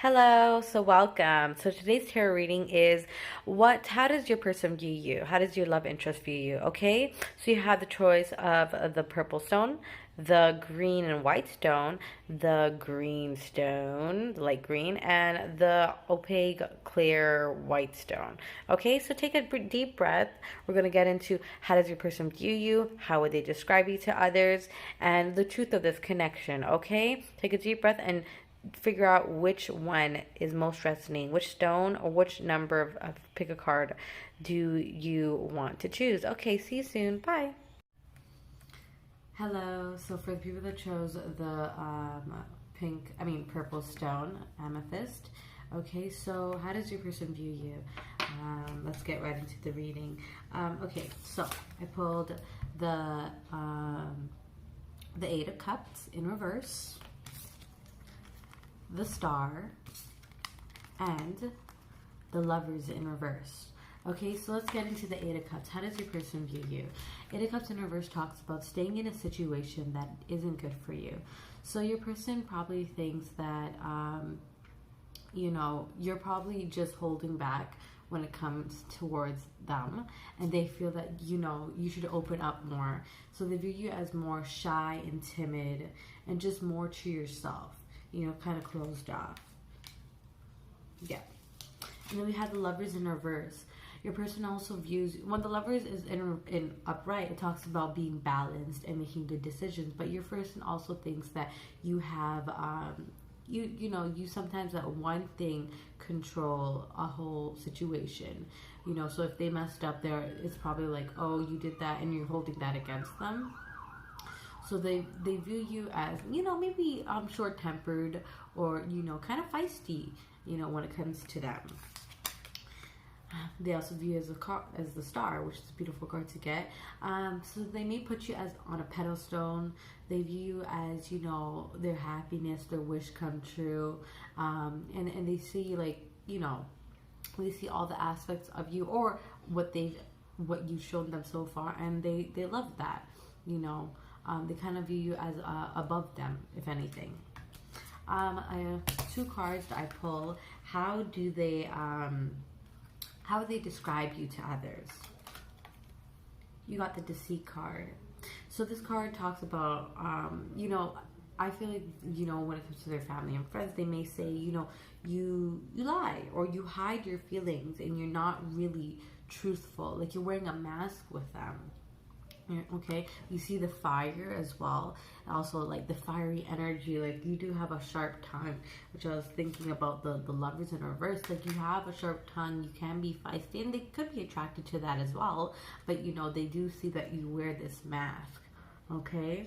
Hello, so welcome. So today's tarot reading is how does your person view you? How does your love interest view you? Okay, so you have the choice of the purple stone, the green and white stone, the green stone, the light green, and the opaque clear white stone. Okay, so take a deep breath. We're going to get into how does your person view you? How would they describe you to others? And the truth of this connection. Okay, take a deep breath and figure out which one is most resonating, which stone or which number of pick a card do you want to choose. Okay, see you soon. Bye. Hello. So for the people that chose the purple stone, amethyst. Okay, so how does your person view you? Let's get right into the reading. Okay, so I pulled the Eight of Cups in reverse, the Star, and the Lovers in reverse. Okay, so let's get into the Eight of Cups. How does your person view you? Eight of Cups in reverse talks about staying in a situation that isn't good for you. So your person probably thinks that, you're probably just holding back when it comes towards them, and they feel that, you should open up more. So they view you as more shy and timid and just more to yourself. Kind of closed off. Yeah. And then we have the Lovers in reverse. Your person also views, when the Lovers is in upright, it talks about being balanced and making good decisions. But your person also thinks that you have, you sometimes let one thing control a whole situation. So if they messed up there, it's probably like, oh, you did that, and you're holding that against them. So they view you as, maybe short-tempered or, kind of feisty, when it comes to them. They also view you as the Star, which is a beautiful card to get. So they may put you as on a pedestal. They view you as, their happiness, their wish come true. And they see, like, they see all the aspects of you or what you've shown them so far, and they love that, they kind of view you as above them, if anything. I have two cards that I pull. How do they describe you to others? You got the Deceit card. So this card talks about, I feel like, when it comes to their family and friends, they may say, you lie or you hide your feelings and you're not really truthful. Like you're wearing a mask with them. Okay, you see the fire as well, also like the fiery energy. Like you do have a sharp tongue, which I was thinking about the Lovers in reverse. Like you have a sharp tongue, you can be feisty, and they could be attracted to that as well. But they do see that you wear this mask. Okay,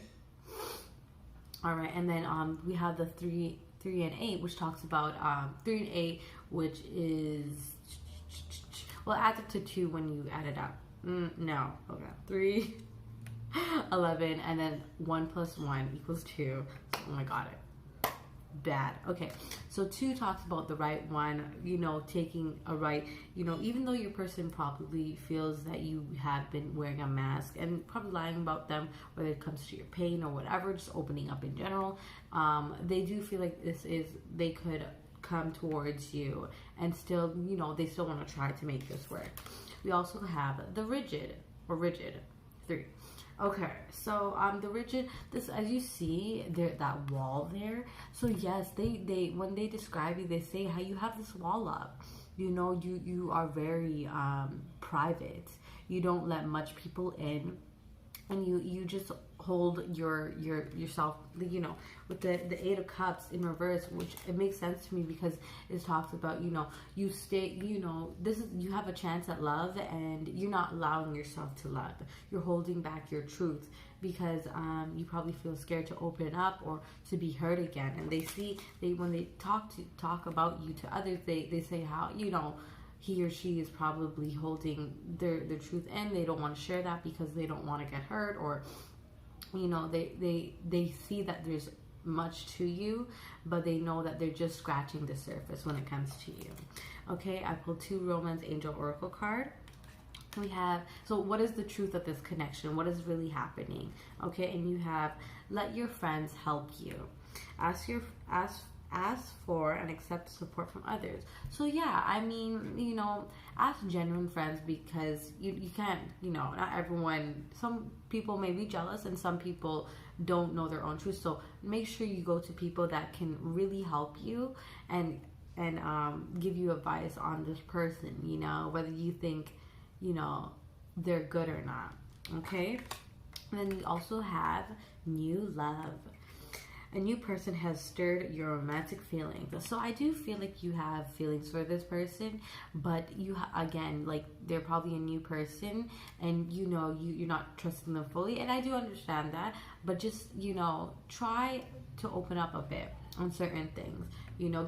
all right, and then we have the three and eight, which talks about 3 and 8, which is, well, it adds up to 2 when you add it up. No, okay, 3, 11, and then 1 plus 1 equals 2. Oh my god, bad. Okay, so 2 talks about the right one, taking a right, even though your person probably feels that you have been wearing a mask and probably lying about them, whether it comes to your pain or whatever, just opening up in general, they do feel like they could come towards you and still, they still want to try to make this work. We also have the rigid 3. Okay, so the rigid, this, as you see there, that wall there. So yes, they when they describe you, they say how you have this wall up. You are very private. You don't let much people in, and you just hold yourself, with the Eight of Cups in reverse, which it makes sense to me because it talks about, you stay, you have a chance at love and you're not allowing yourself to love. You're holding back your truth because you probably feel scared to open up or to be hurt again. And when they talk about you to others, they say how, he or she is probably holding their truth in. They don't want to share that because they don't want to get hurt, or they see that there's much to you, but they know that they're just scratching the surface when it comes to you. Okay, I pulled 2 Romance Angel Oracle card. We have, so what is the truth of this connection? What is really happening? Okay, and you have, let your friends help you. Ask ask for and accept support from others. So yeah, I mean, ask genuine friends, because you can't, not everyone, some people may be jealous and some people don't know their own truth. So make sure you go to people that can really help you and give you advice on this person, whether you think, they're good or not. Okay? And then we also have new love. A new person has stirred your romantic feelings. So I do feel like you have feelings for this person, but again, like, they're probably a new person, and you're not trusting them fully. And I do understand that, but just try to open up a bit on certain things.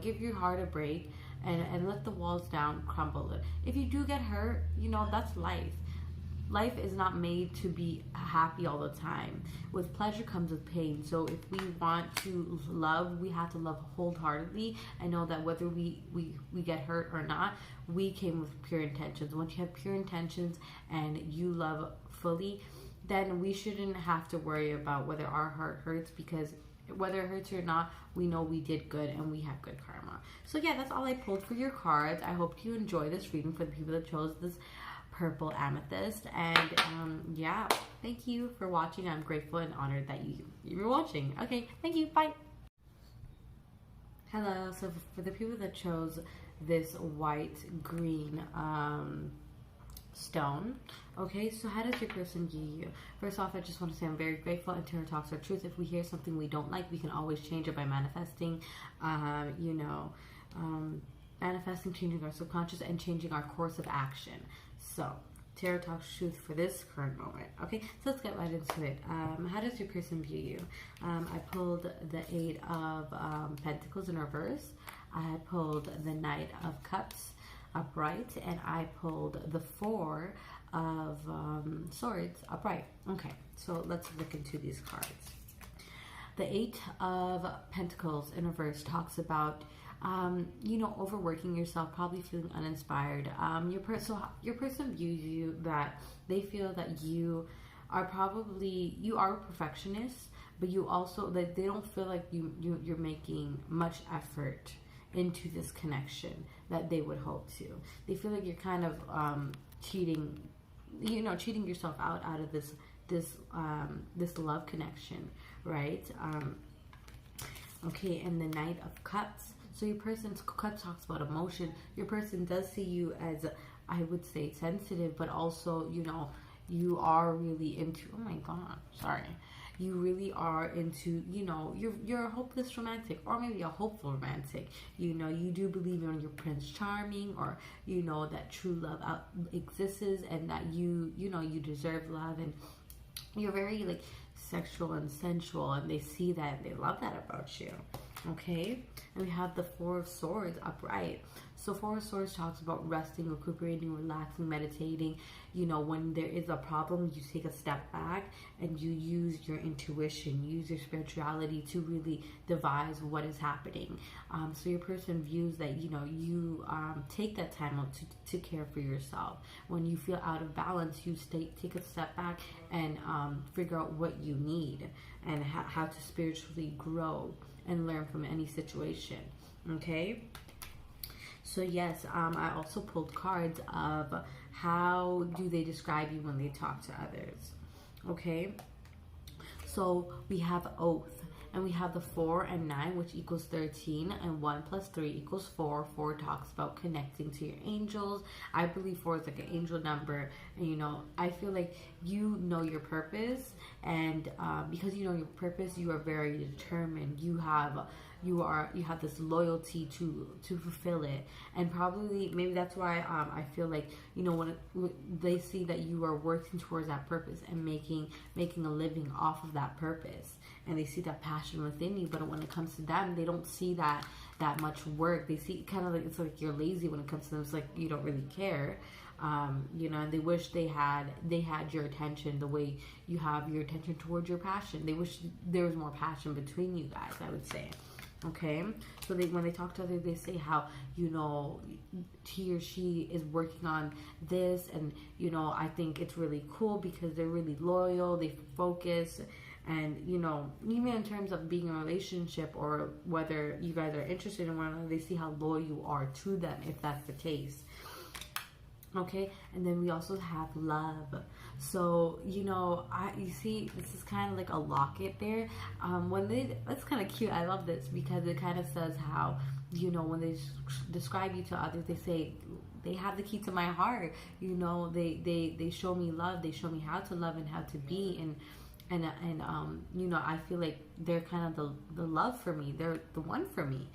Give your heart a break and let the walls down crumble. If you do get hurt, that's life. Life is not made to be happy all the time. With pleasure comes with pain. So if we want to love, we have to love wholeheartedly. I know that whether we get hurt or not, we came with pure intentions. Once you have pure intentions and you love fully, then we shouldn't have to worry about whether our heart hurts, because whether it hurts or not, we know we did good and we have good karma. So yeah, that's all I pulled for your cards. I hope you enjoy this reading for the people that chose this purple amethyst. And yeah, thank you for watching. I'm grateful and honored that you were watching. Okay, thank you. Bye. Hello. So for the people that chose this white green stone, okay, so how does your person view you? First off, I just want to say I'm very grateful, and tarot talks are truth. If we hear something we don't like, we can always change it by manifesting, manifesting, changing our subconscious, and changing our course of action. So tarot talks truth for this current moment. Okay, so let's get right into it. How does your person view you? I pulled the 8 of Pentacles in reverse. I pulled the Knight of Cups upright, and I pulled the 4 of Swords upright. Okay, so let's look into these cards. The 8 of Pentacles in reverse talks about overworking yourself, probably feeling uninspired. Your person views you that they feel that you are a perfectionist, but you also, that they don't feel like you're making much effort into this connection that they would hope to. They feel like you're kind of cheating yourself out of this love connection, right? Okay, and the Knight of Cups. So your person's cup talks about emotion. Your person does see you as, I would say, sensitive, but also, you are really into, oh my God, sorry. You really are into, you're a hopeless romantic, or maybe a hopeful romantic. You do believe in your Prince Charming, or, that true love exists, and that you deserve love, and you're very, like, sexual and sensual, and they see that and they love that about you. Okay, and we have the 4 of Swords upright. So 4 of Swords talks about resting, recuperating, relaxing, meditating. When there is a problem, you take a step back and you use your intuition, use your spirituality to really devise what is happening. So your person views that, you take that time out to care for yourself. When you feel out of balance, you take a step back and figure out what you need and how to spiritually grow and learn from any situation. Okay, so yes, I also pulled cards of how do they describe you when they talk to others. Okay, so we have Oath, and we have the 4 and 9, which equals 13, and 1 plus 3 equals 4. 4 talks about connecting to your angels. I believe 4 is like an angel number, and I feel like you know your purpose, and because you know your purpose, you are very determined. You have this loyalty to fulfill it, and probably maybe that's why I feel like when they see that you are working towards that purpose and making a living off of that purpose, and they see that passion within you, but when it comes to them, they don't see that much work. They see kind of like, it's like you're lazy when it comes to them. It's like you don't really care. And they wish they had your attention the way you have your attention towards your passion. They wish there was more passion between you guys, I would say. Okay, so when they talk to others, they say how he or she is working on this, and I think it's really cool because they're really loyal, they focus, And, you know, even in terms of being in a relationship or whether you guys are interested in one another, they see how loyal you are to them, if that's the case. Okay, and then we also have love. So, you know, you see, this is kind of like a locket there. That's kind of cute. I love this because it kind of says how, you know, when they describe you to others, they say they have the key to my heart. You know, they show me love. They show me how to love and how to be. And you know, I feel like they're kind of the love for me. They're the one for me.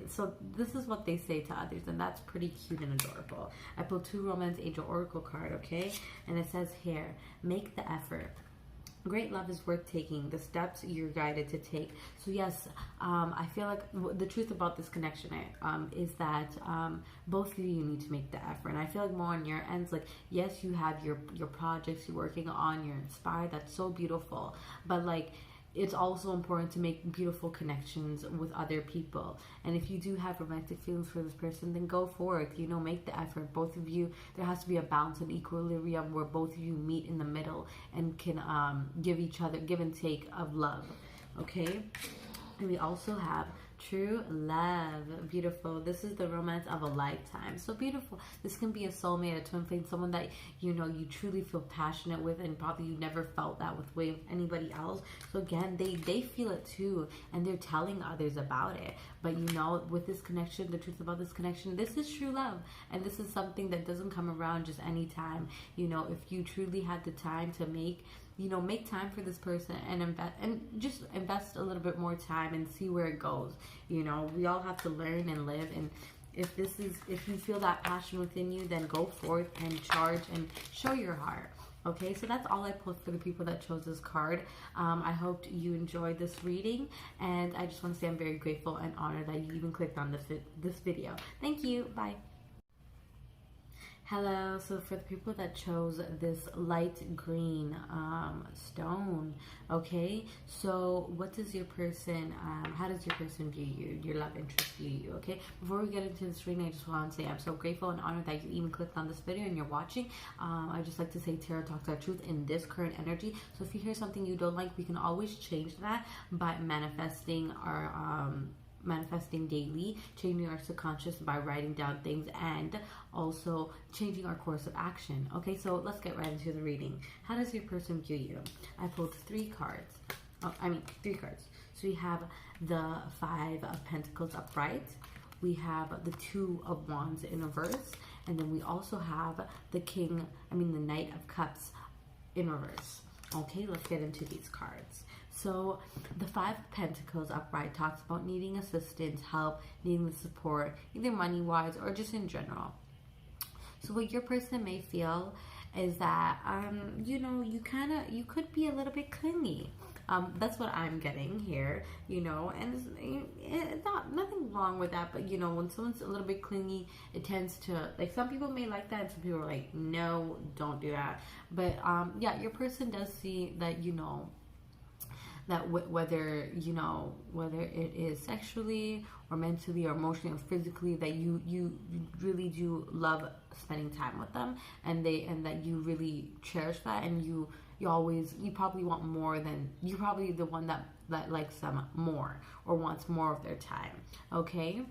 So this is what they say to others, and that's pretty cute and adorable. I pulled 2 Romance Angel Oracle card, okay? And it says here, make the effort. Great love is worth taking. The steps you're guided to take. So yes, I feel like the truth about this connection is that both of you need to make the effort. And I feel like more on your ends, like, yes, you have your projects you're working on, you're inspired. That's so beautiful. But like, it's also important to make beautiful connections with other people. And if you do have romantic feelings for this person, then go for it. You know, make the effort. Both of you, there has to be a balance and equilibrium where both of you meet in the middle and can give each other, give and take of love. Okay? And we also have true love. Beautiful. This is the romance of a lifetime. So beautiful. This can be a soulmate, a twin flame, someone that, you know, you truly feel passionate with, and probably you never felt that with anybody else. So again, they feel it too, and they're telling others about it. But you know, with this connection, the truth about this connection, this is true love. And this is something that doesn't come around just anytime. You know, if you truly had the time to make time for this person and just invest a little bit more time and see where it goes. You know, we all have to learn and live, and if you feel that passion within you, then go forth and charge and show your heart. Okay, so that's all I pulled for the people that chose this card. I hope you enjoyed this reading, and I just want to say I'm very grateful and honored that you even clicked on this video. Thank you. Bye. Hello, so for the people that chose this light green stone, okay, so what does your person, how does your person view you, your love interest view you, okay? Before we get into this reading, I just want to say I'm so grateful and honored that you even clicked on this video and you're watching. I just like to say tarot talks our truth in this current energy, so if you hear something you don't like, we can always change that by manifesting daily, changing our subconscious by writing down things, and also changing our course of action. Okay, so let's get right into the reading. How does your person view you? I pulled 3 cards. 3 cards. So we have the 5 of Pentacles upright, we have the 2 of Wands in reverse, and then we also have the Knight of Cups in reverse. Okay, let's get into these cards. So the 5 of Pentacles upright talks about needing assistance, help, needing the support, either money-wise or just in general. So what your person may feel is that, you know, you could be a little bit clingy. That's what I'm getting here, you know, and it's nothing wrong with that, but you know, when someone's a little bit clingy, it tends to, like, some people may like that and some people are like, no, don't do that. But yeah, your person does see that, you know, that whether it is sexually or mentally or emotionally or physically, that you really do love spending time with them, and that you really cherish that, and you probably want more than, you're probably the one that likes them more or wants more of their time. Okay,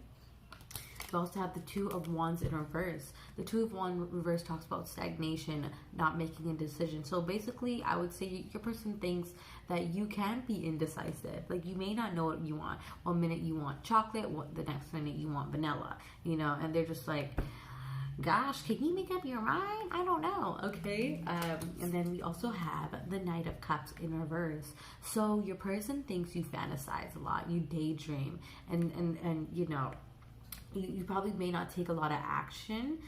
we also have the 2 of Wands in reverse. The 2 of Wands reverse talks about stagnation, not making a decision. So basically, I would say your person thinks that you can be indecisive. Like, you may not know what you want. One minute you want chocolate, the next minute you want vanilla, you know, and they're just like, gosh, can you make up your mind? I don't know. Okay, and then we also have the Knight of Cups in reverse. So your person thinks you fantasize a lot, you daydream, and you know, you probably may not take a lot of action,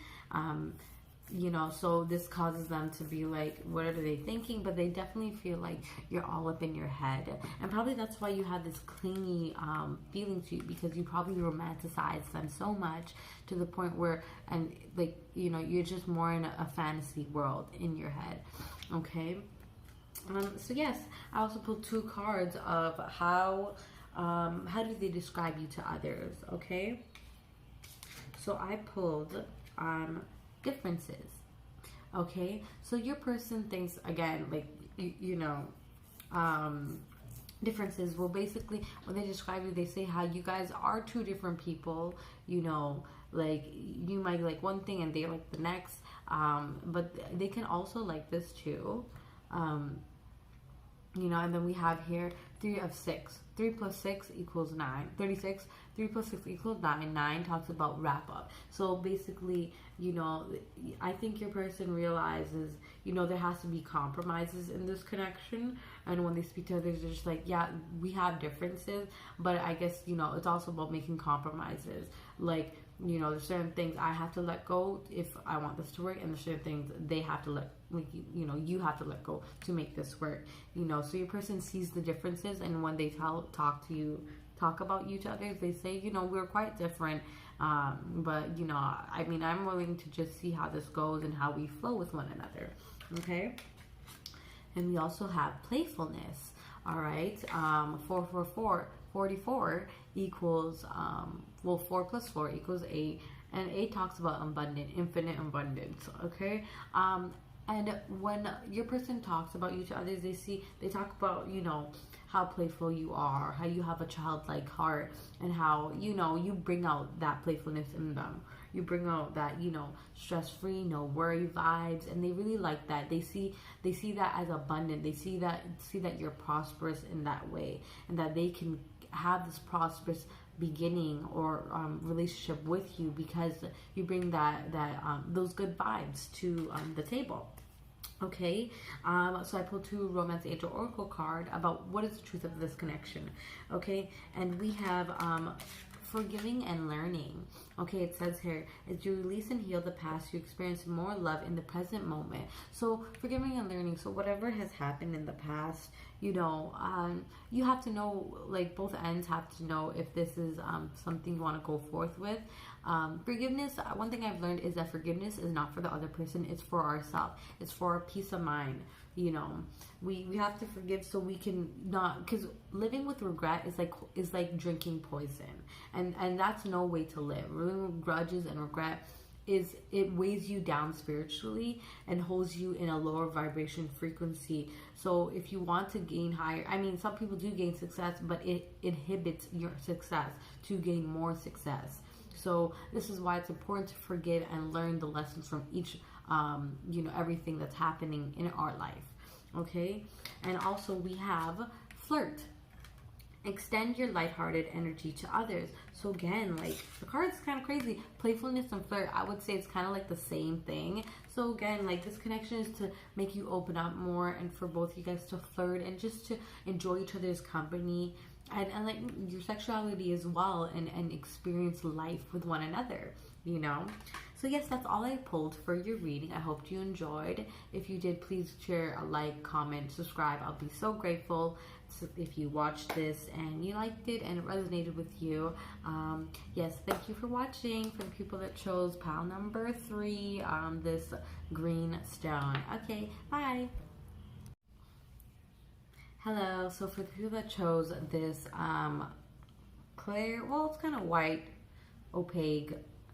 you know, so this causes them to be like, what are they thinking? But they definitely feel like you're all up in your head, and probably that's why you have this clingy feeling to you, because you probably romanticize them so much to the point where, and like, you know, you're just more in a fantasy world in your head. Okay, so yes, I also pulled 2 cards of how do they describe you to others. Okay, so I pulled differences. Okay, so your person thinks, again, like, you know, differences. Well, basically, when they describe you, they say how you guys are two different people. You know, like you might like one thing and they like the next. But they can also like this too. You know, and then we have here 3 of 6. 3 plus 6 equals 9. 36. 3 plus 6 equals 9. 9 talks about wrap up. So basically, you know, I think your person realizes, you know, there has to be compromises in this connection. And when they speak to others, they're just like, yeah, we have differences. But I guess, you know, it's also about making compromises. Like, you know, there's certain things I have to let go if I want this to work, and there's certain things they have to let, like, you know, you have to let go to make this work. You know, so your person sees the differences, and when they talk about you to others, they say, you know, we're quite different, but you know, I mean, I'm willing to just see how this goes and how we flow with one another. Okay, and we also have playfulness. All right, 44 equals, well, 4 plus 4 equals 8, and 8 talks about abundant, infinite abundance, okay? And when your person talks about you to others, they talk about, you know, how playful you are, how you have a childlike heart, and how, you know, you bring out that playfulness in them. You bring out that, you know, stress-free, no worry vibes, and they really like that. They see that as abundant. They see that you're prosperous in that way, and that they can have this prosperous beginning or relationship with you because you bring those good vibes to the table. Okay, so I pulled 2 Romance Angel Oracle card about what is the truth of this connection. Okay, and we have forgiving and learning. Okay, it says here, as you release and heal the past, you experience more love in the present moment. So forgiving and learning. So whatever has happened in the past, you know, you have to know, like both ends have to know if this is something you want to go forth with. Forgiveness, one thing I've learned is that forgiveness is not for the other person, it's for ourselves. It's for our peace of mind. You know, we have to forgive so we can not, because living with regret is like drinking poison, and that's no way to live. Living with grudges and regret it weighs you down spiritually and holds you in a lower vibration frequency. So if you want to gain higher, I mean, some people do gain success, but it inhibits your success to gain more success. So this is why it's important to forgive and learn the lessons from each, you know, everything that's happening in our life. Okay, and also we have flirt. Extend your lighthearted energy to others. So again, like the card is kind of crazy. Playfulness and flirt, I would say it's kind of like the same thing. So again, like this connection is to make you open up more and for both you guys to flirt and just to enjoy each other's company. And like your sexuality as well, and experience life with one another, you know. So yes, that's all I pulled for your reading. I hope you enjoyed. If you did, please share a like, comment, subscribe. I'll be so grateful. So if you watched this and you liked it and it resonated with you, yes, thank you for watching. For the people that chose pile number 3, this green stone. Okay, bye. Hello, so for the people that chose this clear, well, it's kind of white, opaque,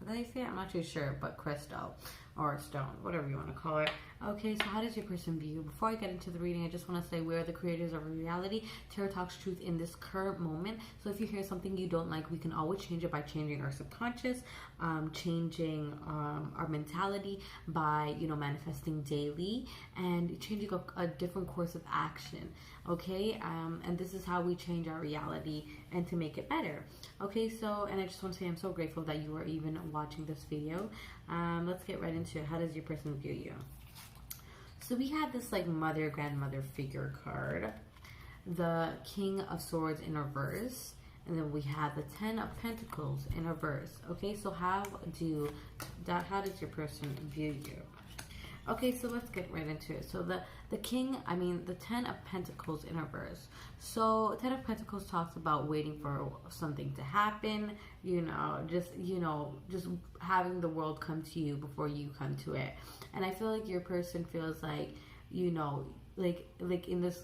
did I say it? I'm not too sure, but crystal or stone, whatever you want to call it. Okay, so how does your person view you? Before I get into the reading, I just want to say we are the creators of reality. Tarot talks truth in this current moment. So if you hear something you don't like, we can always change it by changing our subconscious, changing our mentality by, you know, manifesting daily and changing a different course of action. Okay, and this is how we change our reality and to make it better. Okay, so, and I just want to say I'm so grateful that you are even watching this video. Let's get right into it. How does your person view you? So we have this like mother, grandmother figure card, the King of Swords in reverse, and then we have the 10 of Pentacles in reverse. Okay, so how does your person view you? Okay, so let's get right into it. So the 10 of Pentacles in reverse. So 10 of Pentacles talks about waiting for something to happen, just having the world come to you before you come to it. And I feel like your person feels like, like in this,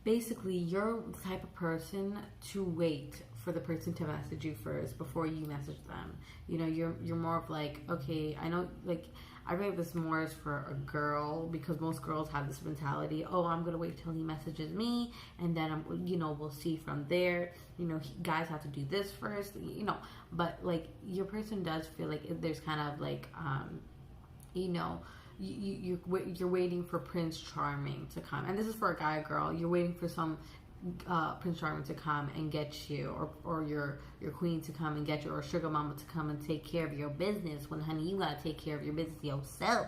basically you're the type of person to wait for the person to message you first before you message them. You know, you're more of like, okay, I know, like, I feel like this more is for a girl, because most girls have this mentality, oh, I'm gonna wait till he messages me, and then we'll see from there. You know, guys have to do this first, you know. But like, your person does feel like there's kind of like, you know, you're waiting for Prince Charming to come, and this is for a guy or girl. You're waiting for some Prince Charming to come and get you, or your queen to come and get you, or sugar mama to come and take care of your business, when honey, you gotta take care of your business yourself.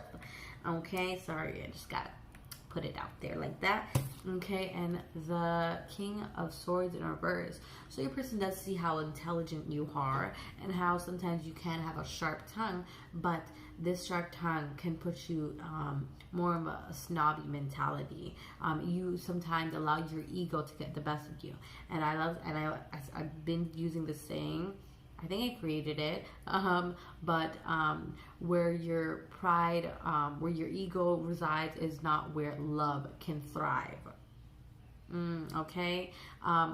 Okay, sorry, I just gotta put it out there like that. Okay, and the King of Swords in reverse. So your person does see how intelligent you are, and how sometimes you can have a sharp tongue, but this sharp tongue can put you more of a snobby mentality. You sometimes allow your ego to get the best of you. And I've been using this saying, I think I created it, but where your pride, where your ego resides is not where love can thrive. Okay?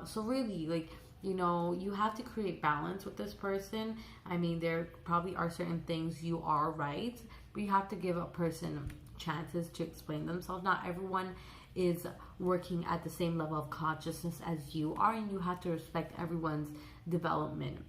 So really, like, you know, you have to create balance with this person. I mean, there probably are certain things you are right, but you have to give a person chances to explain themselves. Not everyone is working at the same level of consciousness as you are, and you have to respect everyone's development,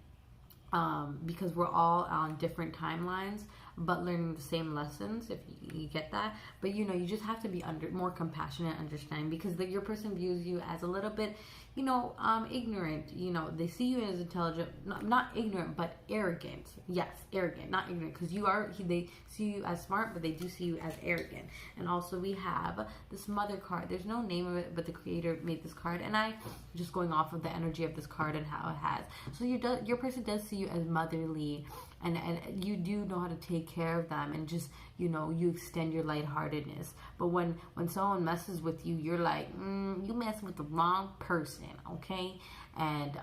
because we're all on different timelines, but learning the same lessons, if you get that. But you know, you just have to be more compassionate, understanding, because your person views you as a little bit, you know, ignorant. You know, they see you as intelligent, not ignorant, but arrogant. Yes, arrogant, not ignorant, because they see you as smart, but they do see you as arrogant. And also, we have this Mother card. There's no name of it, but the creator made this card, and I just going off of the energy of this card and how it has. So your person does see you as motherly, and you do know how to take care of them, and just, you know, you extend your lightheartedness. But when someone messes with you, you're like, you mess with the wrong person, okay? And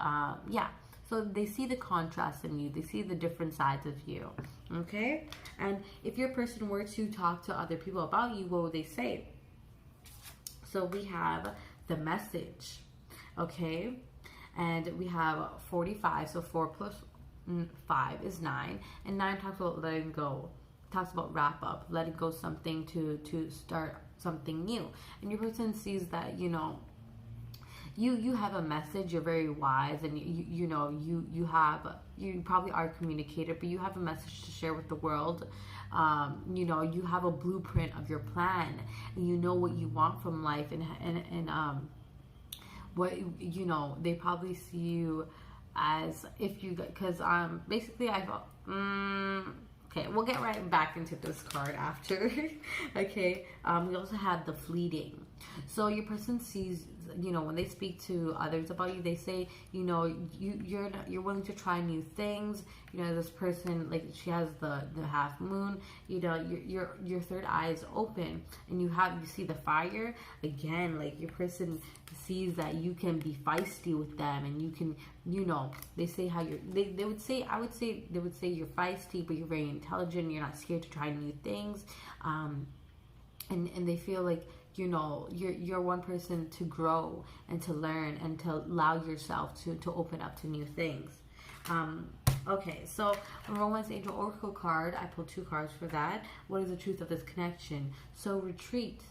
yeah, so they see the contrast in you, they see the different sides of you, okay? And if your person were to talk to other people about you, what would they say? So we have the Message, okay? And we have 45, so 4 plus 5 is 9, and 9 talks about letting go, talks about wrap up, letting go something to start something new. And your person sees that, you know, you have a message, you're very wise, and you know, you probably are a communicator, but you have a message to share with the world. You know, you have a blueprint of your plan, and you know what you want from life, and what, you know, they probably see you as, if you, because basically I felt, okay, we'll get right back into this card after. Okay, we also have the Fleeting. So your person sees, you know, when they speak to others about you, they say, you know, you're willing to try new things. You know, this person, like, she has the half moon. You know, your third eye is open, and you see the fire again. Like, your person sees that you can be feisty with them, and you can, you know, they say how they would say, I would say they would say you're feisty, but you're very intelligent. You're not scared to try new things, and they feel like, you know, you're one person to grow and to learn and to allow yourself to open up to new things. Okay, so Romance Angel Oracle card, I pulled 2 cards for that. What is the truth of this connection? So retreat.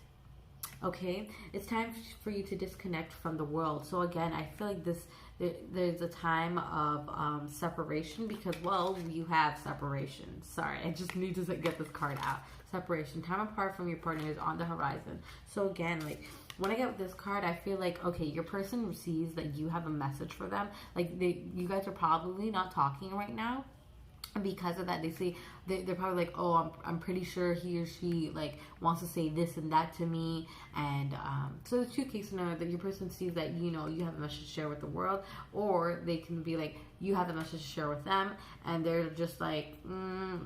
Okay, it's time for you to disconnect from the world. So again, I feel like there's a time of separation, because, well, you have separation. Sorry, I just need to get this card out. Separation, time apart from your partner is on the horizon. So again, like, when I get this card, I feel like, okay, your person sees that you have a message for them. Like, you guys are probably not talking right now. And because of that, they say, they're probably like, oh, I'm pretty sure he or she, like, wants to say this and that to me. And so there's 2 cases now, that your person sees that, you know, you have a message to share with the world, or they can be like, you have a message to share with them, and they're just like,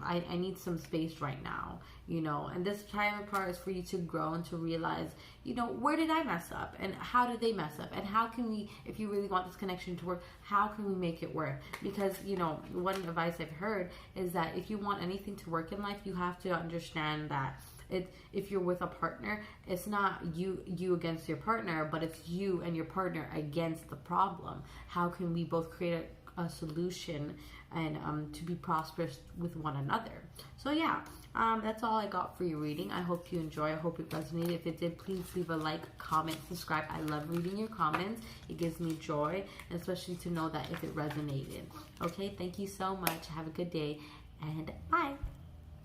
I need some space right now, you know. And this time apart is for you to grow and to realize, you know, where did I mess up, and how did they mess up, and how can we, if you really want this connection to work, how can we make it work? Because, you know, one advice I've heard is that if you want anything to work in life, you have to understand that if you're with a partner, it's not you against your partner, but it's you and your partner against the problem. How can we both create a solution and to be prosperous with one another? So yeah, that's all I got for your reading. I hope you enjoy. I hope it resonated. If it did, please leave a like, comment, subscribe. I love reading your comments. It gives me joy, and especially to know that if it resonated. Okay, thank you so much. Have a good day, and bye.